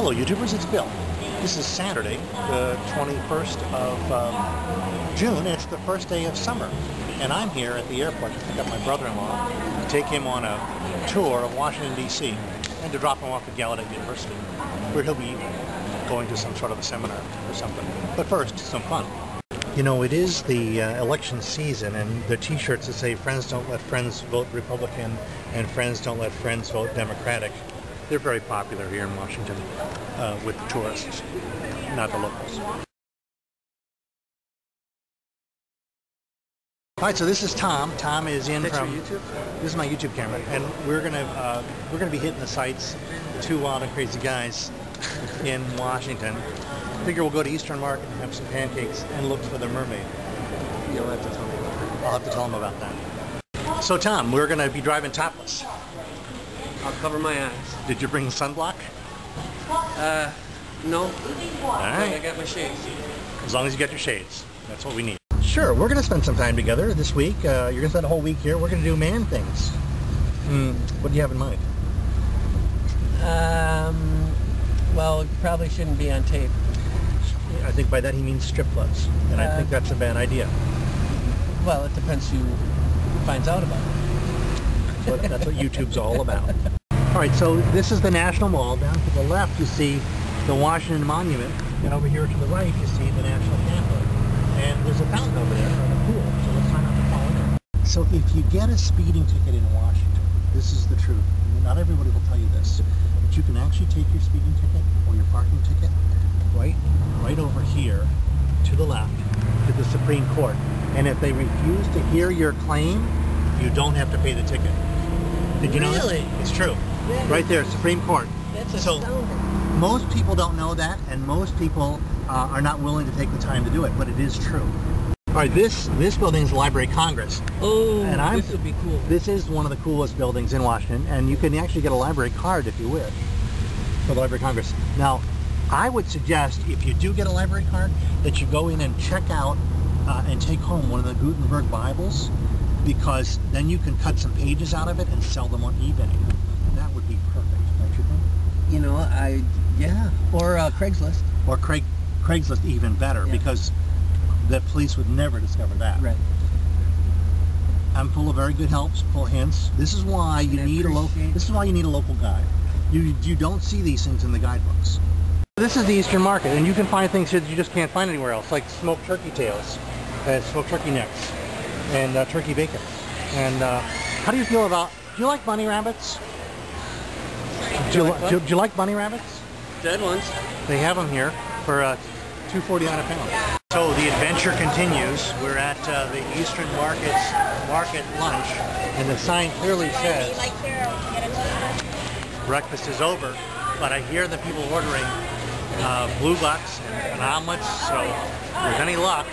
Hello YouTubers, it's Bill. This is Saturday, the 21st of June, and it's the first day of summer. And I'm here at the airport to pick up my brother-in-law, to take him on a tour of Washington DC, and to drop him off at Gallaudet University, where he'll be going to some sort of a seminar or something. But first, some fun. You know, it is the election season, and the t-shirts that say "Friends don't let friends vote Republican" and "Friends don't let friends vote Democratic," they're very popular here in Washington with the tourists, not the locals. All right, so this is Tom. Tom is in from YouTube. This is my YouTube camera, and we're gonna be hitting the sites. Two wild and crazy guys in Washington. Figure we'll go to Eastern Market and have some pancakes and look for the mermaid. You'll have to tell me about that. I'll have to tell them about that. So Tom, we're gonna be driving topless. I'll cover my eyes. Did you bring sunblock? No. All right. I got my shades. As long as you got your shades, that's what we need. Sure, we're gonna spend some time together this week. You're gonna spend a whole week here. We're gonna do man things. What do you have in mind? Well, it probably shouldn't be on tape. I think by that he means strip clubs, and I think that's a bad idea. Well, it depends who finds out about it. That's what YouTube's all about. All right, so this is the National Mall. Down to the left, you see the Washington Monument, and over here to the right, you see the National Capitol. And there's a fountain over there, or a pool, so let's try not to fall in there. So if you get a speeding ticket in Washington, this is the truth. Not everybody will tell you this, but you can actually take your speeding ticket or your parking ticket right over here to the left to the Supreme Court. And if they refuse to hear your claim, you don't have to pay the ticket. Did you know that? Really? It's true. Right there, Supreme Court. That's astounding. Most people don't know that, and most people are not willing to take the time to do it, but it is true. All right, this building is the Library of Congress. Oh, and this would be cool. This is one of the coolest buildings in Washington, and you can actually get a library card if you wish for the Library of Congress. Now, I would suggest if you do get a library card that you go in and check out and take home one of the Gutenberg Bibles, because then you can cut some pages out of it and sell them on eBay. That would be perfect, don't you think? You know, yeah. Or Craigslist. Or Craigslist even better, yeah. Because the police would never discover that. Right. I'm full of very good helps, full of hints. This is why you need a local. This is why you need a local guide. You don't see these things in the guidebooks. This is the Eastern Market, and you can find things here that you just can't find anywhere else, like smoked turkey tails, smoked turkey necks, and turkey bacon. And how do you feel about? Do you like bunny rabbits? Do you like bunny rabbits? Dead ones. They have them here for $2.49 a pound. So the adventure continues. We're at the Eastern Market lunch, and the sign clearly says breakfast is over. But I hear the people ordering blue bucks and omelets. So if there's any luck,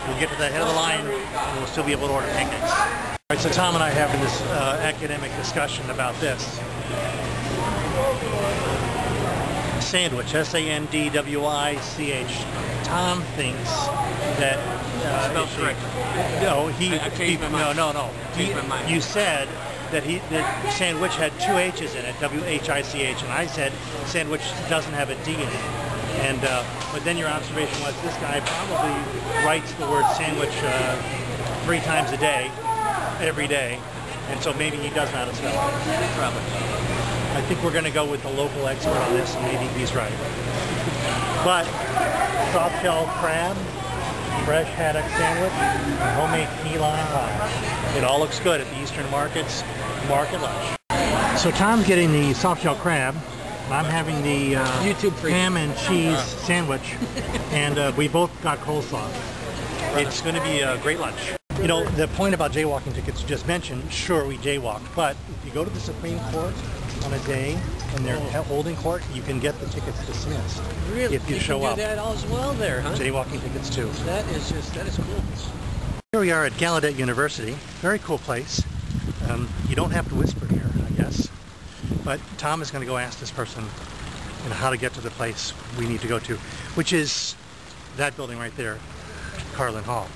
we'll get to the head of the line and we'll still be able to order pancakes. All right, so Tom and I are having this academic discussion about this. Sandwich, S-A-N-D-W-I-C-H. Tom thinks that spelled correct. No, No. You said that the sandwich had two H's in it, W-H-I-C-H, and I said sandwich doesn't have a D in it. And but then your observation was this guy probably writes the word sandwich 3 times a day, every day, and so maybe he does know how to spell it. Probably. I think we're going to go with the local expert on this, and maybe he's right. But soft shell crab, fresh haddock sandwich, and homemade key lime pie. It all looks good at the Eastern Market's market lunch. So Tom's getting the soft shell crab, and I'm having the ham and cheese sandwich, and we both got coleslaw. It's going to be a great lunch. You know, the point about jaywalking tickets you just mentioned, sure, we jaywalked, but if you go to the Supreme Court on a day and they're holding court, you can get the tickets dismissed. Really? If you show up. You can do that as well there, huh? Jaywalking tickets too. That is cool. Here we are at Gallaudet University. Very cool place. You don't have to whisper here, I guess. But Tom is going to go ask this person how to get to the place we need to go to, which is that building right there, Carlin Hall.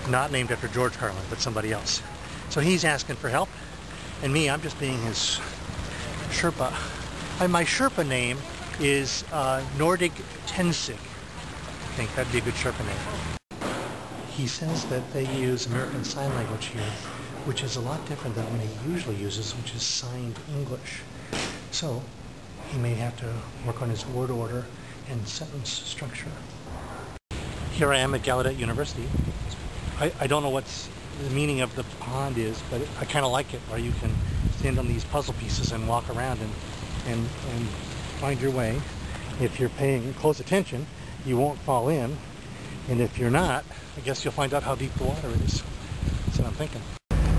Not named after George Carlin, but somebody else. So he's asking for help, and me, I'm just being his Sherpa. My Sherpa name is Nordic Tensig. I think that'd be a good Sherpa name. He says that they use American Sign Language here, which is a lot different than what he usually uses, which is signed English. So he may have to work on his word order and sentence structure. Here I am at Gallaudet University. I don't know what's the meaning of the pond is, but I kind of like it, where you can stand on these puzzle pieces and walk around and find your way. If you're paying close attention, you won't fall in, and if you're not, I guess you'll find out how deep the water is. That's what I'm thinking.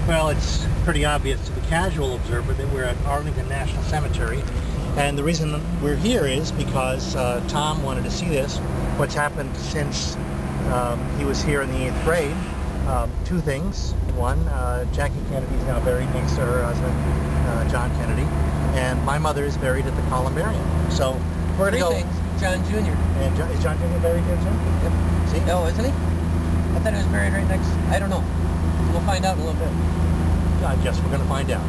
Well, it's pretty obvious to the casual observer that we're at Arlington National Cemetery, and the reason we're here is because Tom wanted to see this, what's happened since he was here in the 8th grade. Two things. One, Jackie Kennedy is now buried next to her husband, John Kennedy, and my mother is buried at the Columbarium. So we're going to go. Things. John Jr. And is John Jr. buried here too? Yep. See? Oh, isn't he? I thought he was buried right next. I don't know. We'll find out in a little bit. I guess we're going to find out.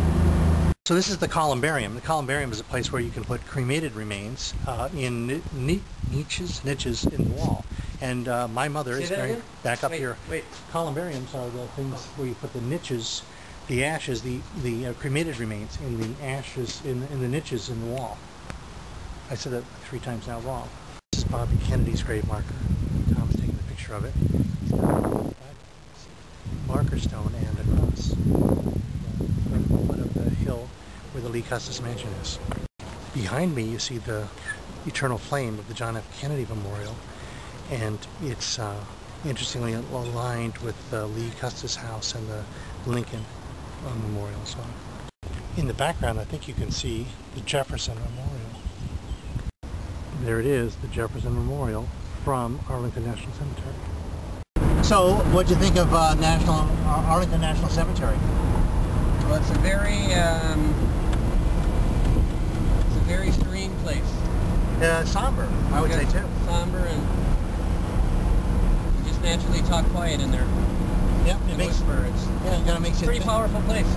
So this is the Columbarium. The Columbarium is a place where you can put cremated remains in niches in the wall. And my mother is buried back up here. Wait. Columbariums are the things where you put the niches, the ashes, the cremated remains in the ashes in the niches in the wall. I said that 3 times now wrong. This is Bobby Kennedy's grave marker. Tom's taking a picture of it. Marker stone and a cross on the foot of the hill where the Lee Custis Mansion is. Behind me you see the eternal flame of the John F. Kennedy Memorial, and it's interestingly aligned with the Lee Custis House and the Lincoln Memorial. So in the background I think you can see the Jefferson Memorial. There it is, the Jefferson Memorial from Arlington National Cemetery. So, what'd you think of Arlington National Cemetery? Well, it's a very serene place. Somber, I would say too. Somber, and you just naturally talk quiet in there. Yeah, it makes whisper. It's it kind of makes you pretty powerful place.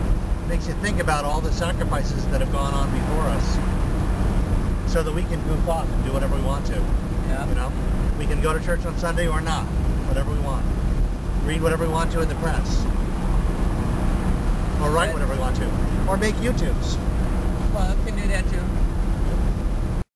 Makes you think about all the sacrifices that have gone on before us, so that we can goof off and do whatever we want to. Yeah. You know, we can go to church on Sunday or not, whatever we want. Read whatever we want to in the press, or write whatever we want to, or make YouTubes. Well, we can do that too.